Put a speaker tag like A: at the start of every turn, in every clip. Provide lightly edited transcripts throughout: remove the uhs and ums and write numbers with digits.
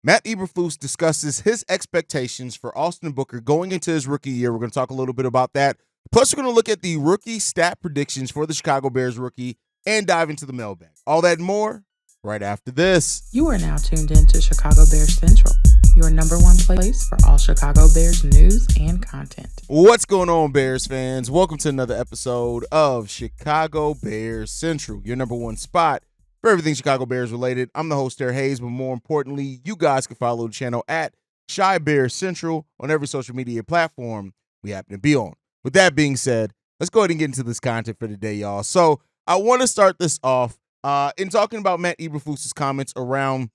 A: Matt Eberflus discusses his expectations for Austin Booker going into his rookie year. We're going to talk a little bit about that. Plus, we're going to look at the rookie stat predictions for the Chicago Bears rookie and dive into the mailbag. All that and more right after this.
B: You are now tuned in to Chicago Bears Central, your number one place for all Chicago Bears news and content.
A: What's going on, Bears fans? Welcome to another episode of Chicago Bears Central, your number one spot for everything Chicago Bears related. I'm the host, Derek Hayes, but more importantly, you guys can follow the channel at Chi Bears Central on every social media platform we happen to be on. With that being said, let's go ahead and get into this content for today, y'all. So I want to start this off in talking about Matt Eberflus's comments around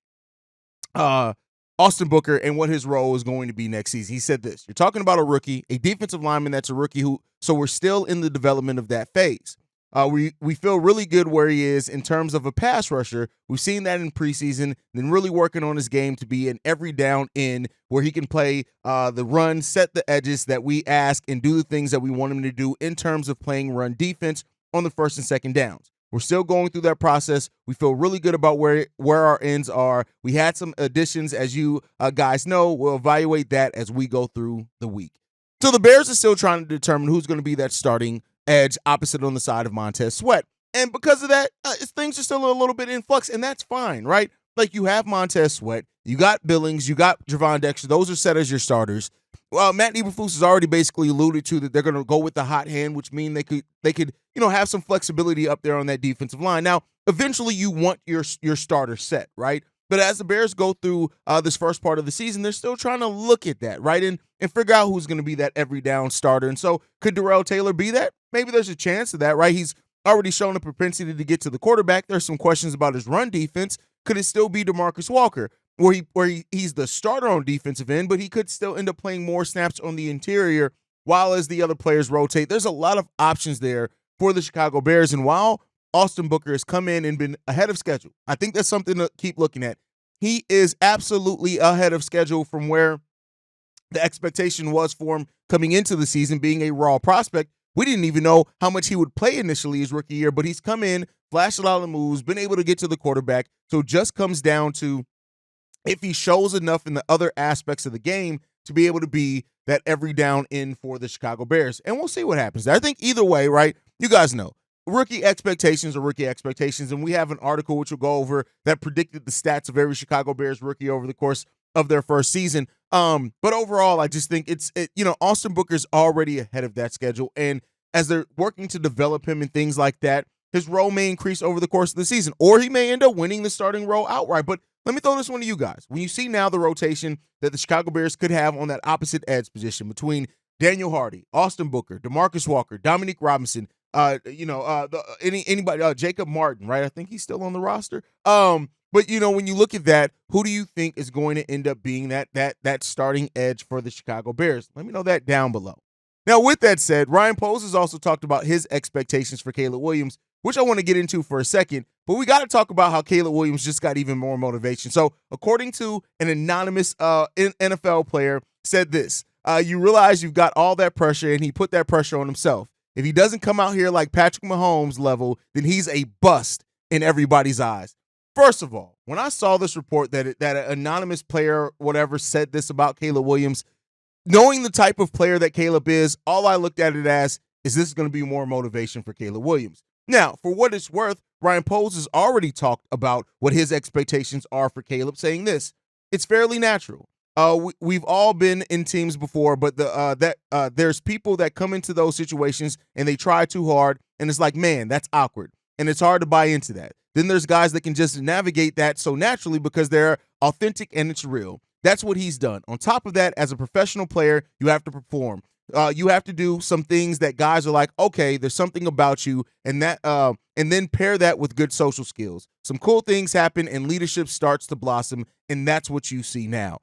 A: Austin Booker and what his role is going to be next season. He said this: you're talking about a rookie, a defensive lineman that's a rookie so we're still in the development of that phase. We feel really good where he is in terms of a pass rusher. We've seen that in preseason, then really working on his game to be an every down end where he can play the run, set the edges that we ask, and do the things that we want him to do in terms of playing run defense on the first and second downs. We're still going through that process. We feel really good about where our ends are. We had some additions, as you guys know. We'll evaluate that as we go through the week. So the Bears are still trying to determine who's going to be that starting edge opposite on the side of Montez Sweat. And because of that, things are still a little bit in flux, and that's fine, right? Like, you have Montez Sweat, you got Billings, you got Javon Dexter. Those are set as your starters. Well, Matt Eberflus has already basically alluded to that they're going to go with the hot hand, which means they could have some flexibility up there on that defensive line. Now, eventually you want your starter set, right? But as the Bears go through this first part of the season, they're still trying to look at that, right? And figure out who's going to be that every down starter. And so could Darrell Taylor be that? Maybe there's a chance of that, right? He's already shown a propensity to get to the quarterback. There's some questions about his run defense. Could it still be DeMarcus Walker, where he's the starter on defensive end, but he could still end up playing more snaps on the interior while as the other players rotate? There's a lot of options there for the Chicago Bears. And while Austin Booker has come in and been ahead of schedule, I think that's something to keep looking at. He is absolutely ahead of schedule from where the expectation was for him coming into the season, being a raw prospect. We didn't even know how much he would play initially his rookie year, but he's come in, flashed a lot of moves, been able to get to the quarterback. So it just comes down to if he shows enough in the other aspects of the game to be able to be that every down in for the Chicago Bears. And we'll see what happens. I think either way, right, you guys know, rookie expectations are rookie expectations, and we have an article which we'll go over that predicted the stats of every Chicago Bears rookie over the course of their first season. But overall, I just think Austin Booker's already ahead of that schedule, and as they're working to develop him and things like that, his role may increase over the course of the season, or he may end up winning the starting role outright. But let me throw this one to you guys. When you see now the rotation that the Chicago Bears could have on that opposite edge position between Daniel Hardy, Austin Booker, DeMarcus Walker, Dominique Robinson, anybody, Jacob Martin, right? I think he's still on the roster. But when you look at that, who do you think is going to end up being that starting edge for the Chicago Bears? Let me know that down below. Now, with that said, Ryan Poles has also talked about his expectations for Caleb Williams, which I want to get into for a second. But we got to talk about how Caleb Williams just got even more motivation. So, according to an anonymous NFL player, said this: you realize you've got all that pressure, and he put that pressure on himself. If he doesn't come out here like Patrick Mahomes level, then he's a bust in everybody's eyes. First of all, when I saw this report that an anonymous player, whatever, said this about Caleb Williams, knowing the type of player that Caleb is, all I looked at it as, is this going to be more motivation for Caleb Williams? Now, for what it's worth, Ryan Poles has already talked about what his expectations are for Caleb, saying this: it's fairly natural. We've all been in teams before, but there's people that come into those situations and they try too hard, and it's like, man, that's awkward, and it's hard to buy into that. Then there's guys that can just navigate that so naturally because they're authentic and it's real. That's what he's done. On top of that, as a professional player, you have to perform. You have to do some things that guys are like, okay, there's something about you, and then pair that with good social skills. Some cool things happen, and leadership starts to blossom, and that's what you see now.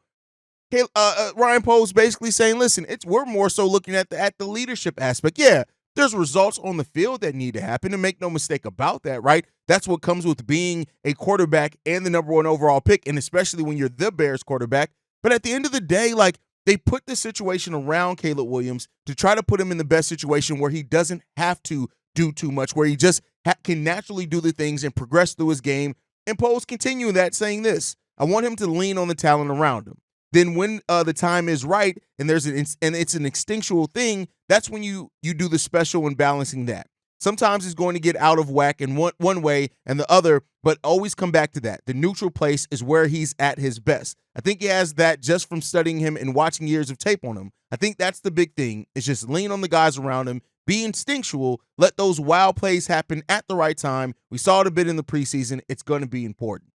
A: Ryan Poles basically saying, listen, we're more so looking at the leadership aspect. Yeah, there's results on the field that need to happen, and make no mistake about that, right? That's what comes with being a quarterback and the number one overall pick, and especially when you're the Bears quarterback. But at the end of the day, like, they put the situation around Caleb Williams to try to put him in the best situation where he doesn't have to do too much, where he just can naturally do the things and progress through his game. And Poles continuing that, saying this: I want him to lean on the talent around him. Then when the time is right and it's an instinctual thing, that's when you do the special and balancing that. Sometimes it's going to get out of whack in one way and the other, but always come back to that. The neutral place is where he's at his best. I think he has that just from studying him and watching years of tape on him. I think that's the big thing, is just lean on the guys around him, be instinctual, let those wow plays happen at the right time. We saw it a bit in the preseason. It's going to be important.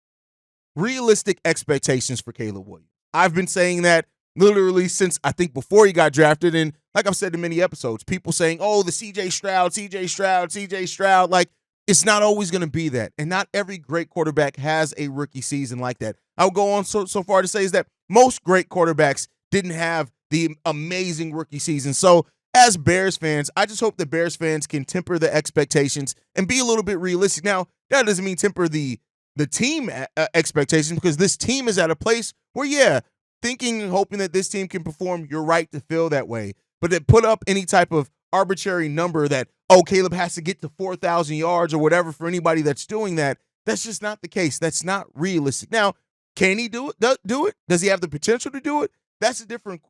A: Realistic expectations for Caleb Williams. I've been saying that literally since I think before he got drafted. And like I've said in many episodes, people saying, oh, the CJ Stroud. Like, it's not always going to be that. And not every great quarterback has a rookie season like that. I would go on so far to say is that most great quarterbacks didn't have the amazing rookie season. So as Bears fans, I just hope that Bears fans can temper the expectations and be a little bit realistic. Now, that doesn't mean temper the team expectations, because this team is at a place where, yeah, thinking and hoping that this team can perform, you're right to feel that way. But to put up any type of arbitrary number that, oh, Caleb has to get to 4,000 yards or whatever for anybody that's doing that, that's just not the case. That's not realistic. Now, can he do it? Does he have the potential to do it? That's a different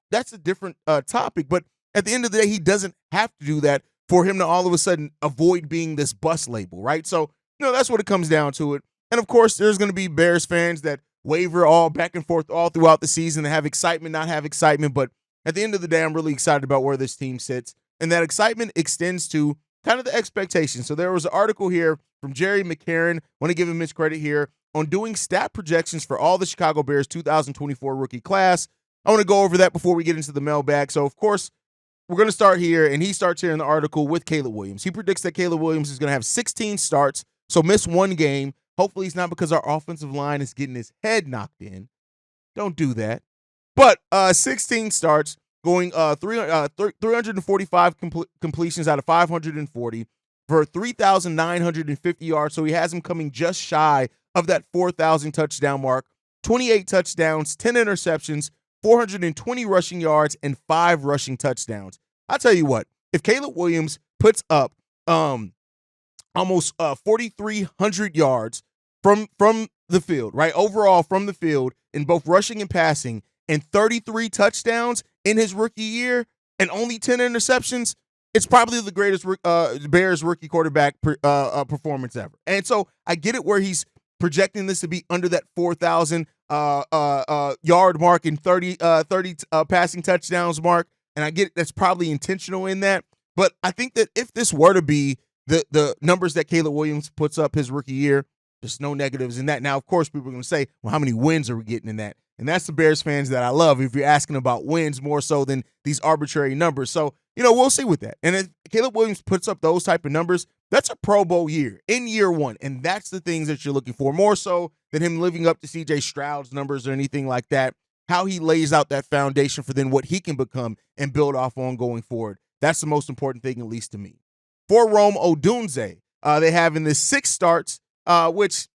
A: topic. But at the end of the day, he doesn't have to do that for him to all of a sudden avoid being this bust label, right? So, that's what it comes down to it. And, of course, there's going to be Bears fans that waver all back and forth all throughout the season and have excitement, not have excitement. But at the end of the day, I'm really excited about where this team sits. And that excitement extends to kind of the expectations. So there was an article here from Jerry McCarron. Want to give him his credit here on doing stat projections for all the Chicago Bears 2024 rookie class. I want to go over that before we get into the mailbag. So, of course, we're going to start here, and he starts here in the article with Caleb Williams. He predicts that Caleb Williams is going to have 16 starts, so miss one game. Hopefully it's not because our offensive line is getting his head knocked in. Don't do that. But 16 starts, going 345 completions out of 540 for 3,950 yards. So he has him coming just shy of that 4,000 touchdown mark. 28 touchdowns, 10 interceptions, 420 rushing yards, and 5 rushing touchdowns. I'll tell you what, if Caleb Williams puts up almost 4,300 yards from the field, right? Overall from the field in both rushing and passing, and 33 touchdowns in his rookie year and only 10 interceptions, it's probably the greatest Bears rookie quarterback performance ever. And so I get it where he's projecting this to be under that 4,000 yard mark and 30 passing touchdowns mark. And I get it, that's probably intentional in that. But I think that if this were to be the numbers that Caleb Williams puts up his rookie year, there's no negatives in that. Now, of course, people are going to say, well, how many wins are we getting in that? And that's the Bears fans that I love, if you're asking about wins more so than these arbitrary numbers. So, we'll see with that. And if Caleb Williams puts up those type of numbers, that's a Pro Bowl year in year one. And that's the things that you're looking for, more so than him living up to CJ Stroud's numbers or anything like that. How he lays out that foundation for then what he can become and build off on going forward. That's the most important thing, at least to me. For Rome Odunze, they have in this 6 starts, which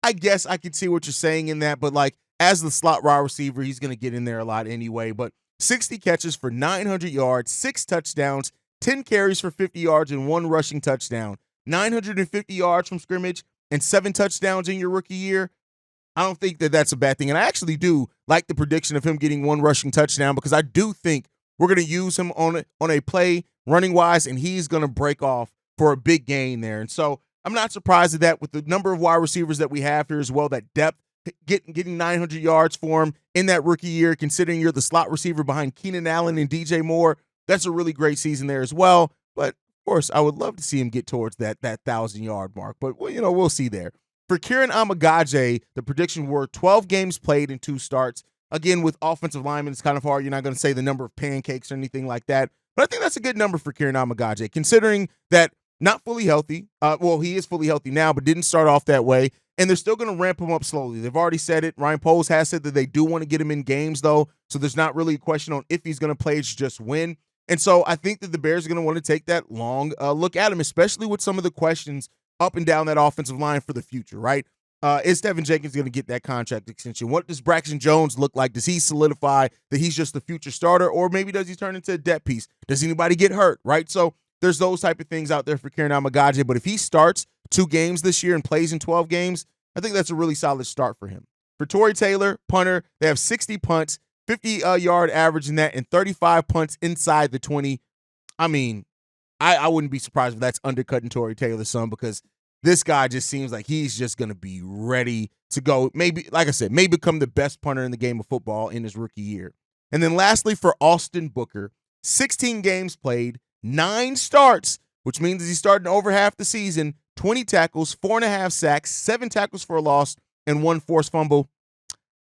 A: I guess I can see what you're saying in that, but like as the slot wide receiver, he's going to get in there a lot anyway. But 60 catches for 900 yards, 6 touchdowns, 10 carries for 50 yards, and 1 rushing touchdown. 950 yards from scrimmage and 7 touchdowns in your rookie year. I don't think that that's a bad thing. And I actually do like the prediction of him getting 1 rushing touchdown, because I do think we're going to use him on a play running wise, and he's going to break off for a big gain there. And so I'm not surprised at that with the number of wide receivers that we have here as well, that depth, getting 900 yards for him in that rookie year, considering you're the slot receiver behind Keenan Allen and DJ Moore. That's a really great season there as well. But, of course, I would love to see him get towards that 1,000-yard mark. But, we'll see there. For Kieran Amagaje, the prediction were 12 games played and 2 starts. Again, with offensive linemen, it's kind of hard. You're not going to say the number of pancakes or anything like that. But I think that's a good number for Kieran Amagaje, considering that not fully healthy. He is fully healthy now, but didn't start off that way. And they're still going to ramp him up slowly. They've already said it. Ryan Poles has said that they do want to get him in games, though. So there's not really a question on if he's going to play. It's just when. And so I think that the Bears are going to want to take that long look at him, especially with some of the questions up and down that offensive line for the future, right? Is Tevin Jenkins going to get that contract extension? What does Braxton Jones look like? Does he solidify that he's just the future starter? Or maybe does he turn into a depth piece? Does anybody get hurt, right? So there's those type of things out there for Kieran Amagaje. But if he starts 2 games this year and plays in 12 games, I think that's a really solid start for him. For Tory Taylor, punter, they have 60 punts, 50-yard average in that, and 35 punts inside the 20. I mean, I wouldn't be surprised if that's undercutting Tory Taylor some, because this guy just seems like he's just going to be ready to go. Maybe, like I said, may become the best punter in the game of football in his rookie year. And then lastly, for Austin Booker, 16 games played, 9 starts, which means he's starting over half the season, 20 tackles, 4.5 sacks, 7 tackles for a loss, and 1 forced fumble.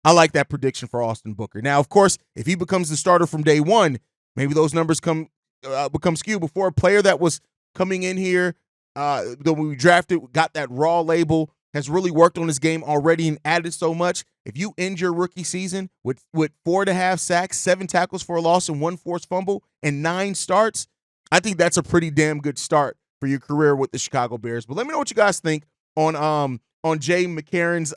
A: I like that prediction for Austin Booker. Now, of course, if he becomes the starter from day one, maybe those numbers become skewed. Before, a player that was coming in here, that we drafted, got that raw label, has really worked on his game already and added so much. If you end your rookie season with 4.5 sacks, 7 tackles for a loss, and 1 forced fumble, and 9 starts, I think that's a pretty damn good start for your career with the Chicago Bears. But let me know what you guys think on Jay McCarron's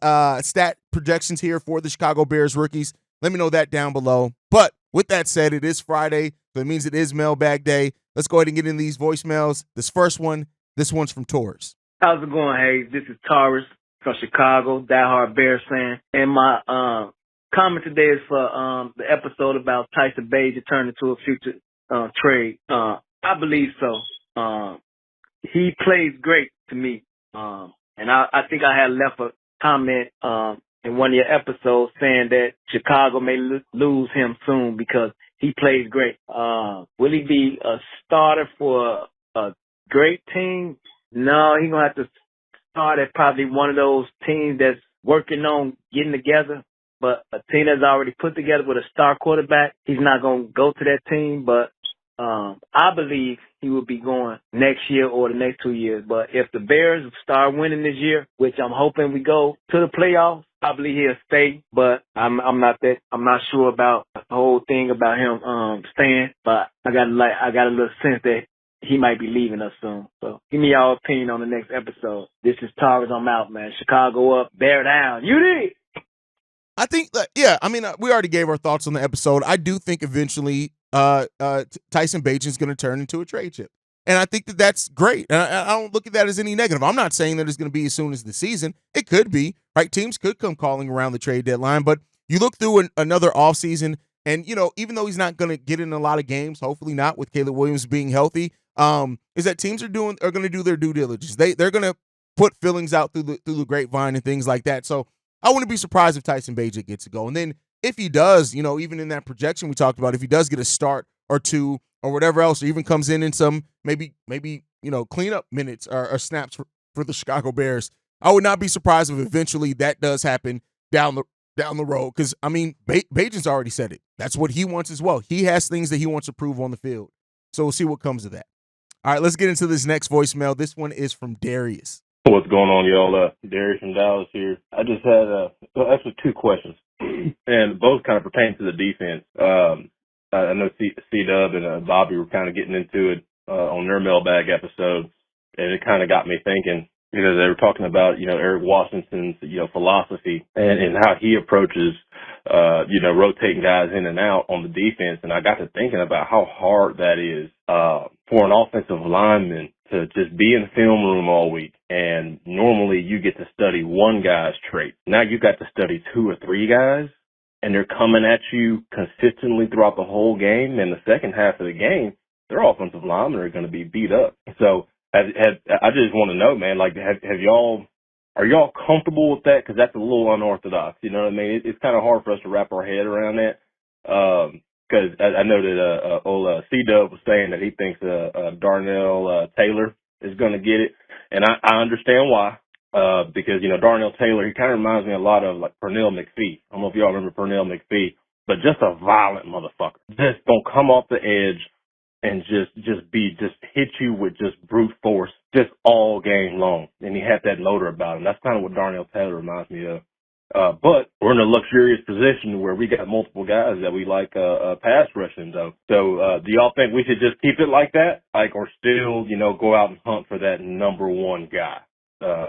A: stat projections here for the Chicago Bears rookies. Let me know that down below. But with that said, it is Friday, so it means it is Mailbag Day. Let's go ahead and get into these voicemails. This one's from Taurus.
C: How's it going, Hayes? This is Taurus from Chicago, diehard Bears fan. And my comment today is for the episode about Tyson Bagent turning into a future trade. I believe so. He plays great to me. And I think I had left a comment in one of your episodes saying that Chicago may lose him soon because he plays great. Will he be a starter for a great team? No, he's going to have to start at probably one of those teams that's working on getting together. But a team that's already put together with a star quarterback, he's not going to go to that team. But I believe he will be going next year or the next 2 years. But if the Bears start winning this year, which I'm hoping we go to the playoffs, I believe he'll stay. But I'm not sure about the whole thing about him staying. But I got a little sense that he might be leaving us soon. So give me y'all opinion on the next episode. This is Taurus. I'm out, man. Chicago up, Bear down. You did.
A: I think that, yeah, I mean, we already gave our thoughts on the episode. I do think eventually Tyson Bagent is going to turn into a trade chip. And I think that that's great. And I don't look at that as any negative. I'm not saying that it's going to be as soon as the season. It could be, right? Teams could come calling around the trade deadline. But you look through another offseason, and, you know, even though he's not going to get in a lot of games, hopefully not with Caleb Williams being healthy, is that teams are going to do their due diligence. They're going to put feelings out through the grapevine and things like that. So I wouldn't be surprised if Tyson Bagent gets to go. And then if he does, you know, even in that projection we talked about, if he does get a start or two or whatever else, or even comes in some maybe you know, cleanup minutes or snaps for the Chicago Bears, I would not be surprised if eventually that does happen down the road. Because, I mean, Bagent's already said it. That's what he wants as well. He has things that he wants to prove on the field. So we'll see what comes of that. All right, let's get into this next voicemail. This one is from Darius.
D: What's going on, y'all? Darius from Dallas here. I just had actually 2 questions, and both kind of pertain to the defense. I know C-Dub and Bobby were kind of getting into it on their Mailbag episode, and it kind of got me thinking, because they were talking about, you know, Eric Washington's, you know, philosophy and how he approaches, you know, rotating guys in and out on the defense. And I got to thinking about how hard that is for an offensive lineman to just be in the film room all week. And normally you get to study one guy's trait. Now you got to study 2 or 3 guys, and they're coming at you consistently throughout the whole game. And the second half of the game, their offensive linemen are going to be beat up. So I just want to know, man, like, are y'all comfortable with that? Because that's a little unorthodox. You know what I mean? It's kind of hard for us to wrap our head around that. Because I know that old C-Dub was saying that he thinks Darnell Taylor is going to get it. And I understand why. Because, you know, Darnell Taylor, he kind of reminds me a lot of, like, Pernell McPhee. I don't know if y'all remember Pernell McPhee, but just a violent motherfucker. Just don't come off the edge and just hit you with just brute force just all game long. And he had that motor about him. That's kind of what Darnell Taylor reminds me of. But we're in a luxurious position where we got multiple guys that we like pass rushing, though. So do y'all think we should just keep it like that, like, or still, you know, go out and hunt for that number one guy,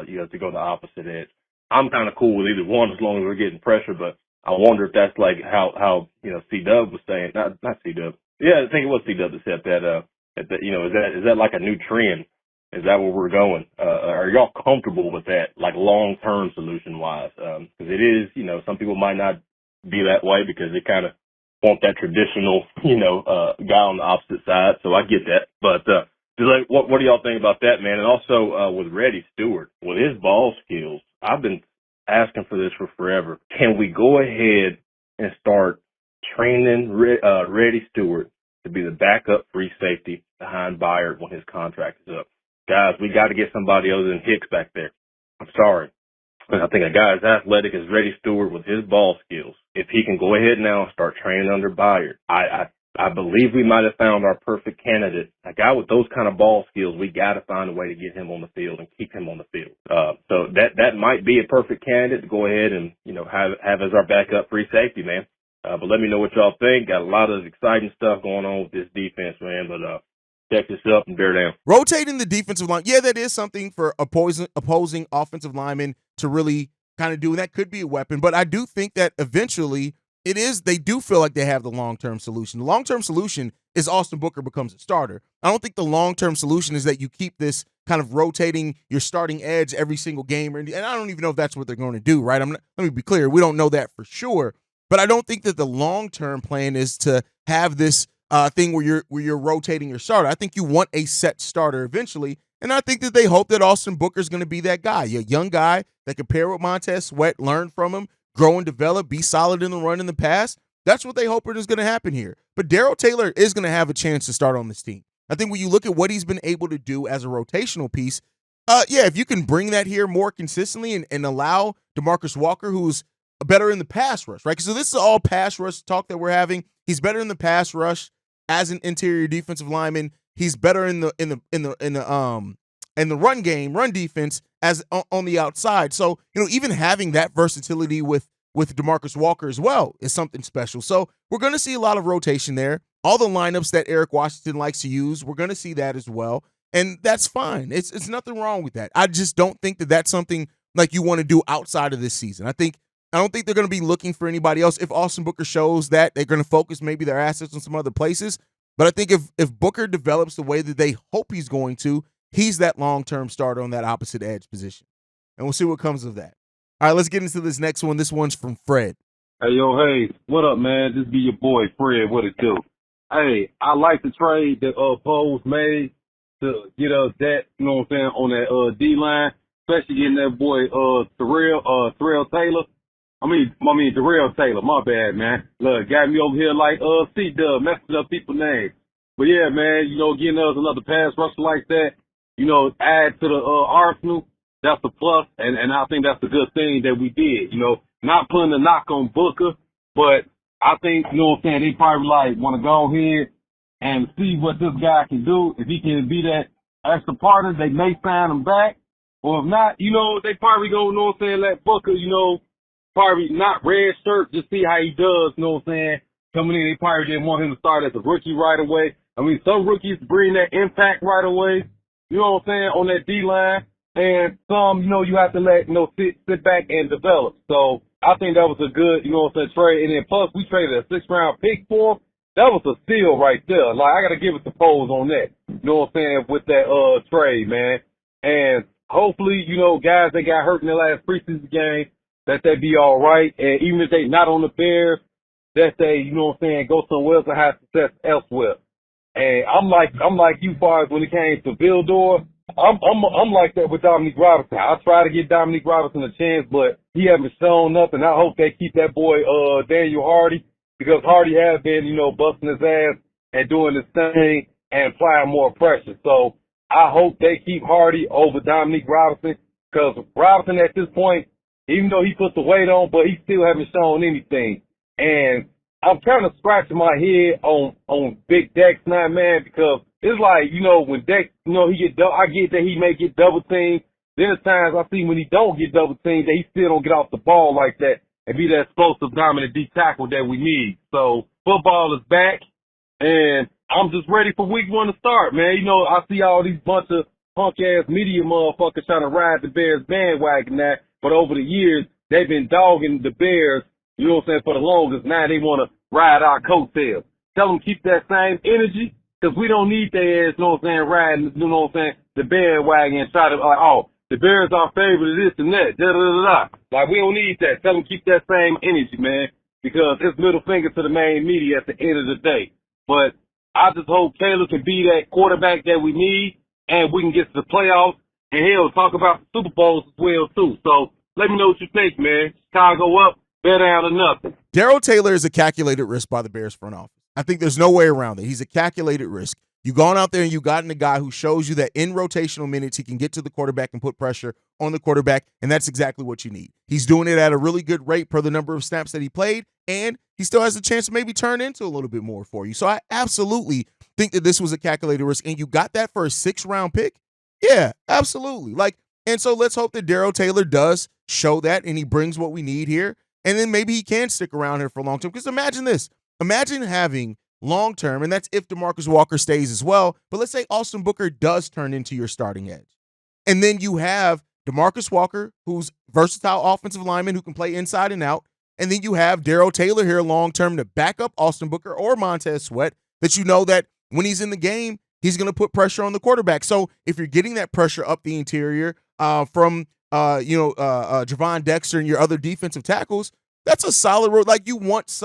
D: you know, to go the opposite edge? I'm kind of cool with either one as long as we're getting pressure, but I wonder if that's like how you know, C-Dub was saying, not C-Dub. Yeah, I think it was C-Dub that said that, you know, is that like a new trend Is that where we're going? Are y'all comfortable with that, like long-term solution-wise? Because it is, some people might not be that way because they kind of want that traditional, guy on the opposite side. So I get that. But what do y'all think about that, man? And also with Reddy Stewart, with his ball skills, I've been asking for this for forever. Can we go ahead and start training Reddy Stewart to be the backup free safety behind Byard when his contract is up? Guys, we got to get somebody other than Hicks back there. I'm sorry. I think a guy as athletic as Reddy Stewart with his ball skills, if he can go ahead now and start training under Byard, I believe we might have found our perfect candidate. A guy with those kind of ball skills, we got to find a way to get him on the field and keep him on the field. So that might be a perfect candidate to go ahead and, have as our backup free safety, man. But let me know what y'all think. Got a lot of exciting stuff going on with this defense, man. But, check this up and bear down.
A: Rotating the defensive line. Yeah, that is something for opposing offensive linemen to really kind of do. And that could be a weapon. But I do think that eventually they do feel like they have the long-term solution. The long-term solution is Austin Booker becomes a starter. I don't think the long-term solution is that you keep this kind of rotating your starting edge every single game. And I don't even know if that's what they're going to do, right? Let me be clear. We don't know that for sure. But I don't think that the long-term plan is to have this thing where you're rotating your starter. I think you want a set starter eventually, and I think that they hope that Austin Booker's going to be that guy, a young guy that can pair with Montez Sweat, learn from him, grow and develop, be solid in the run in the pass. That's what they hope is going to happen here. But Darrell Taylor is going to have a chance to start on this team. I think when you look at what he's been able to do as a rotational piece, if you can bring that here more consistently and allow DeMarcus Walker, who's better in the pass rush, right? So this is all pass rush talk that we're having. He's better in the pass rush as an interior defensive lineman. He's better in the run game, run defense as on the outside. So, even having that versatility with DeMarcus Walker as well is something special. So we're going to see a lot of rotation there. All the lineups that Eric Washington likes to use, we're going to see that as well. And that's fine. It's nothing wrong with that. I just don't think that that's something like you want to do outside of this season. I don't think they're going to be looking for anybody else. If Austin Booker shows that, they're going to focus maybe their assets on some other places. But I think if Booker develops the way that they hope he's going to, he's that long-term starter on that opposite edge position. And we'll see what comes of that. All right, let's get into this next one. This one's from Fred.
E: Hey, hey, what up, man? This be your boy, Fred. What it do? Hey, I like the trade that Poles made to get us that, on that D-line, especially getting that boy Darrell Taylor. Darrell Taylor, my bad, man. Look, got me over here like C-Dub, messing up people's names. But yeah, man, getting us another pass rusher like that, add to the arsenal, that's a plus, and I think that's a good thing that we did. Not putting a knock on Booker, but I think, they probably want to go ahead and see what this guy can do. If he can be that extra partner, they may sign him back. Or if not, they probably go, let Booker, probably not red shirt, just see how he does, coming in. They probably didn't want him to start as a rookie right away. Some rookies bring that impact right away, on that D-line. And some, you have to let, sit back and develop. So I think that was a good, trade. And then plus we traded a 6th-round pick for him. That was a steal right there. Like, I got to give it the Foles on that, with that trade, man. And hopefully, guys that got hurt in the last preseason game, that they be all right. And even if they not on the Bears, that they, go somewhere else and have success elsewhere. And I'm like you, far as when it came to Vildor, I'm like that with Dominique Robinson. I try to get Dominique Robinson a chance, but he hasn't shown up, and I hope they keep that boy Daniel Hardy, because Hardy has been, busting his ass and doing his thing and applying more pressure. So I hope they keep Hardy over Dominique Robinson, because Robinson at this point, even though he put the weight on, but he still haven't shown anything. And I'm kind of scratching my head on Big Dex now, man, because it's like, when Dex, I get that he may get double teamed. There's times I see when he don't get double teamed that he still don't get off the ball like that and be that explosive, dominant D tackle that we need. So football is back, and I'm just ready for week 1 to start, man. I see all these bunch of punk-ass media motherfuckers trying to ride the Bears bandwagon now, but over the years, they've been dogging the Bears, for the longest. Now they want to ride our coattails. Tell them keep that same energy, because we don't need their ass, riding, the bandwagon and try to, the Bears are favorite of this and that, da-da-da-da. Like, we don't need that. Tell them keep that same energy, man, because it's middle finger to the main media at the end of the day. But I just hope Taylor can be that quarterback that we need, and we can get to the playoffs, and he'll talk about the Super Bowls as well, too. So let me know what you think, man. Chicago up, bear down to nothing.
A: Darrell Taylor is a calculated risk by the Bears front office. I think there's no way around it. He's a calculated risk. You've gone out there and you've gotten a guy who shows you that in rotational minutes, he can get to the quarterback and put pressure on the quarterback, and that's exactly what you need. He's doing it at a really good rate per the number of snaps that he played, and he still has a chance to maybe turn into a little bit more for you. So I absolutely think that this was a calculated risk, and you got that for a 6th-round pick? Yeah, absolutely. And so let's hope that Darrell Taylor does show that, and he brings what we need here, and then maybe he can stick around here for a long term. Because imagine this. Imagine having long-term, and that's if DeMarcus Walker stays as well, but let's say Austin Booker does turn into your starting edge. And then you have DeMarcus Walker, who's versatile offensive lineman who can play inside and out, and then you have Darrell Taylor here long-term to back up Austin Booker or Montez Sweat, that you know that when he's in the game, he's going to put pressure on the quarterback. So if you're getting that pressure up the interior from Javon Dexter and your other defensive tackles, that's a solid road. Like, you want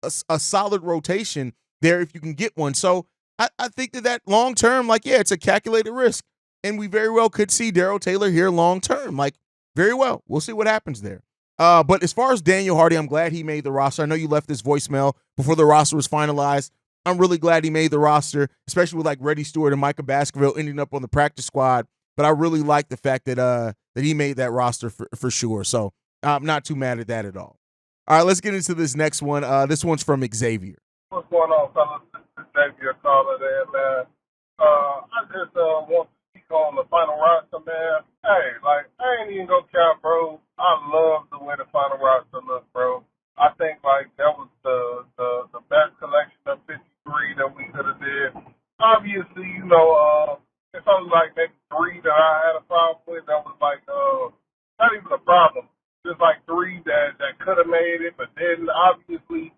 A: a solid rotation there if you can get one. So I think that long term, it's a calculated risk. And we very well could see Darrell Taylor here long term. Very well. We'll see what happens there. But as far as Daniel Hardy, I'm glad he made the roster. I know you left this voicemail before the roster was finalized. I'm really glad he made the roster, especially with Reddy Stewart and Micah Baskerville ending up on the practice squad. But I really like the fact that he made that roster for sure. So I'm not too mad at that at all. All right, let's get into this next one. This one's from Xavier.
F: What's going on, fellas? This is Xavier calling there, man. I just want to speak on the final roster, man. Hey, I ain't even gonna count, bro. I love the way the final roster looks, bro. I think that was the best collection of 53 that we could have did. Obviously, it's only maybe 3 that I had a problem with. That was not even a problem. Just 3 that could have made it, but then obviously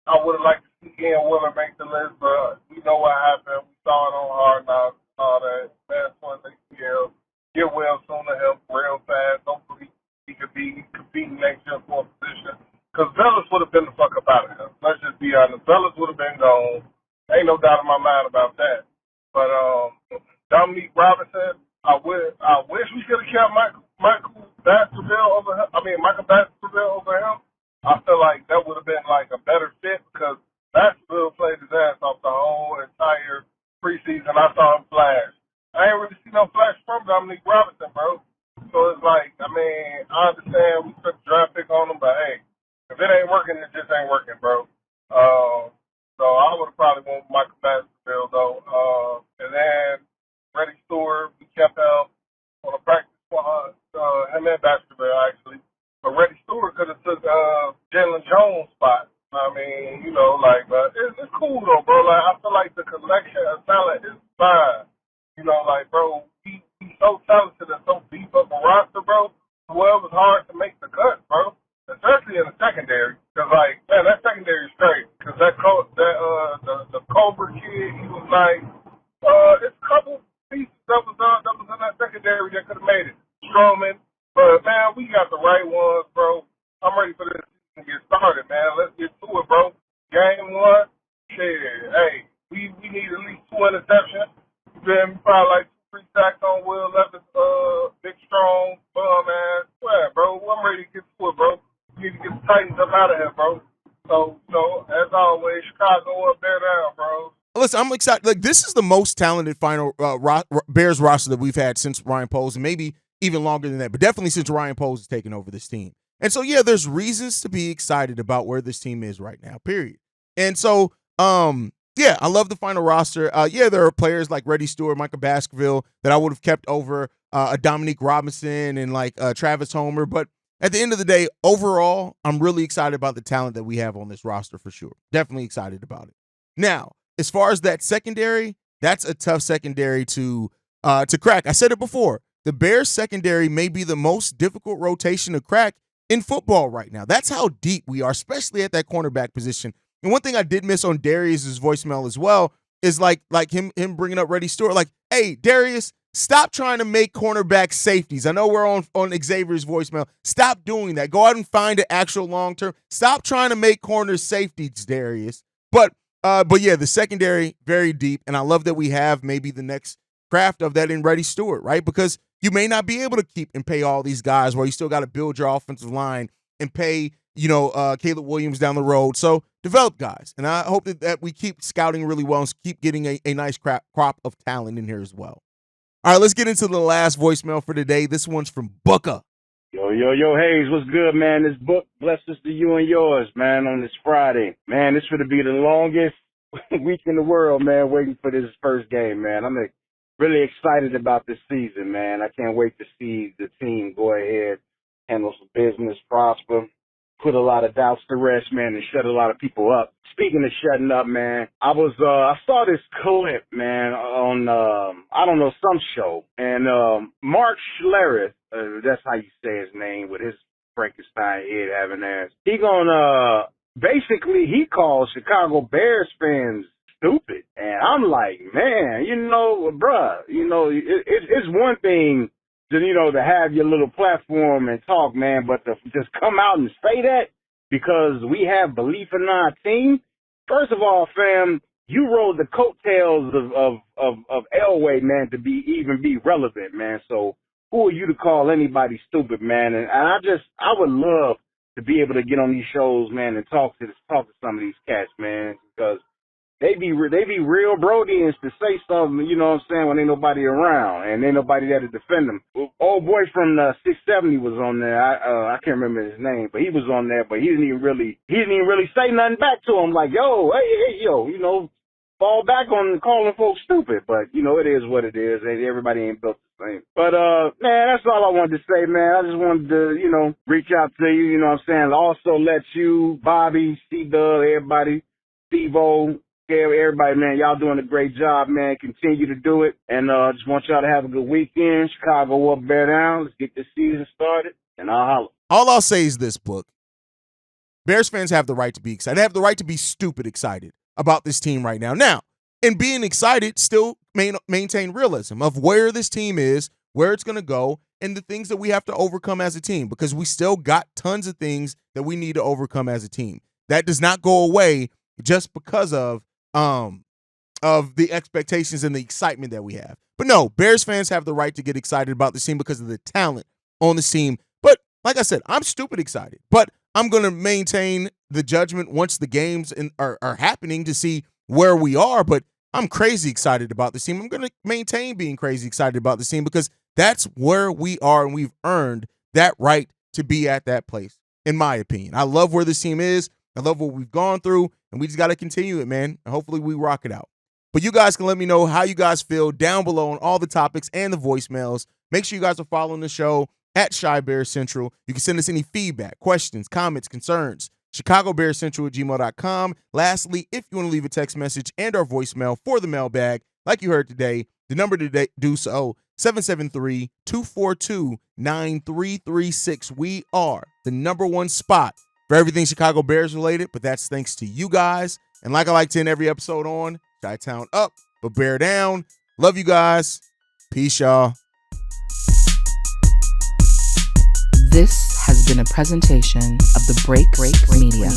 F: I would have liked to see Ian Willer make the list, but we know what happened. We saw it on Hard Knocks and all that. Last one, ACL. Get well soon to help real fast. Hopefully he could be competing next year for a position. Because Vellis would have been the fuck up out of him. Let's just be honest. Vellis would have been gone. Ain't no doubt in my mind about that. But Dominique Robinson, I wish we could have kept Michael Baskerville over him. I feel like that would have been a better fit because Baskerville played his ass off the whole entire preseason. I saw him flash. I ain't really see no flash from Dominique Robinson, bro. So it's I understand we took a draft pick on him, but hey, if it ain't working, it just ain't working, bro. So I would have probably went Michael Baskerville though. And then Reddy Stewart, we kept him on a practice squad. Him and Baskerville actually. But Reddy Stewart could have took Jalen Jones' spot. But it's cool though, bro. I feel like the collection of talent is fine. Bro, he's so talented and so deep up a roster, bro. Well, it was hard to make the cut, bro. Especially in the secondary. Because, that secondary is straight. Because the Cobra kid, he was it's a couple pieces that was in that secondary that could have made it. Strowman. But, man, we got the right ones, bro. I'm ready for this season to get started, man. Let's get to it, bro. Game 1, shit. Hey, we need at least 2 interceptions. Then probably 3 sacks on Will Levis, big, strong, bum ass. Yeah, bro. I'm ready to get to it, bro. We need to get the Titans up out of here, bro. So as always, Chicago up, bear down, bro.
A: Listen, I'm excited. This is the most talented final Bears roster that we've had since Ryan Poles, and maybe even longer than that, but definitely since Ryan Poles has taken over this team. And so, yeah, there's reasons to be excited about where this team is right now, period. And so, I love the final roster. There are players like Reddy Stewart, Micah Baskerville that I would have kept over a Dominique Robinson and Travis Homer. But at the end of the day, overall, I'm really excited about the talent that we have on this roster for sure. Definitely excited about it. Now, as far as that secondary, that's a tough secondary to crack. I said it before. The Bears secondary may be the most difficult rotation to crack in football right now. That's how deep we are, especially at that cornerback position. And one thing I did miss on Darius's voicemail as well is like him bringing up Reddy Stewart. Hey, Darius, stop trying to make cornerbacks safeties. I know we're on Xavier's voicemail. Stop doing that. Go out and find an actual long-term. Stop trying to make corners safeties, Darius. But yeah, the secondary, very deep. And I love that we have maybe the next craft of that in Reddy Stewart, right? Because you may not be able to keep and pay all these guys where you still got to build your offensive line and pay, Caleb Williams down the road. So develop guys. And I hope that we keep scouting really well and keep getting a nice crop of talent in here as well. All right, let's get into the last voicemail for today. This one's from Booker.
G: Yo, Hayes, what's good, man? This book, blessings to you and yours, man, on this Friday. Man, this would be the longest week in the world, man, waiting for this first game, man. I'm really excited about this season, man. I can't wait to see the team go ahead, handle some business, prosper, put a lot of doubts to rest, man, and shut a lot of people up. Speaking of shutting up, man, I saw this clip, man, on, I don't know, some show. And, Mark Schlereth, that's how you say his name with his Frankenstein head having ass. Basically he calls Chicago Bears fans stupid. And I'm like, man, bruh, it's one thing to have your little platform and talk, man, but to just come out and say that because we have belief in our team. First of all, fam, you rode the coattails of Elway, man, to be relevant, man. So who are you to call anybody stupid, man? And I would love to be able to get on these shows, man, and talk to some of these cats, man, because they be real Brodians to say something, you know what I'm saying, when ain't nobody around and ain't nobody there to defend them. Old boy from 670 was on there. I can't remember his name, but he was on there, but he didn't even really say nothing back to him like, yo, hey, yo, fall back on calling folks stupid. But, it is what it is. Everybody ain't built the same. But, man, that's all I wanted to say, man. I just wanted to, reach out to you, you know what I'm saying. Also let you, Bobby, C-Dub, everybody, Steve-O, everybody, man, y'all doing a great job, man. Continue to do it. And just want y'all to have a good weekend. Chicago up, bear down. Let's get this season started. And I'll holler.
A: All I'll say is this, Book. Bears fans have the right to be excited. They have the right to be stupid excited about this team right now. Now, in being excited, still maintain realism of where this team is, where it's going to go, and the things that we have to overcome as a team, because we still got tons of things that we need to overcome as a team. That does not go away just because of the expectations and the excitement that we have. But no, Bears fans have the right to get excited about this team because of the talent on this team. But like I said, I'm stupid excited. But I'm going to maintain the judgment once the games are happening to see where we are. But I'm crazy excited about this team. I'm going to maintain being crazy excited about this team because that's where we are, and we've earned that right to be at that place, in my opinion. I love where this team is. I love what we've gone through, and we just got to continue it, man. And hopefully we rock it out. But you guys can let me know how you guys feel down below on all the topics and the voicemails. Make sure you guys are following the show at Shy Bear Central. You can send us any feedback, questions, comments, concerns, ChicagoBearsCentral@gmail.com. Lastly, if you want to leave a text message and our voicemail for the mailbag, like you heard today, the number to do so, 773-242-9336. We are the #1 spot for everything Chicago Bears related, but that's thanks to you guys. And like I like to end every episode on, Chi-Town up, but bear down. Love you guys. Peace, y'all.
B: This has been a presentation of the Break Media.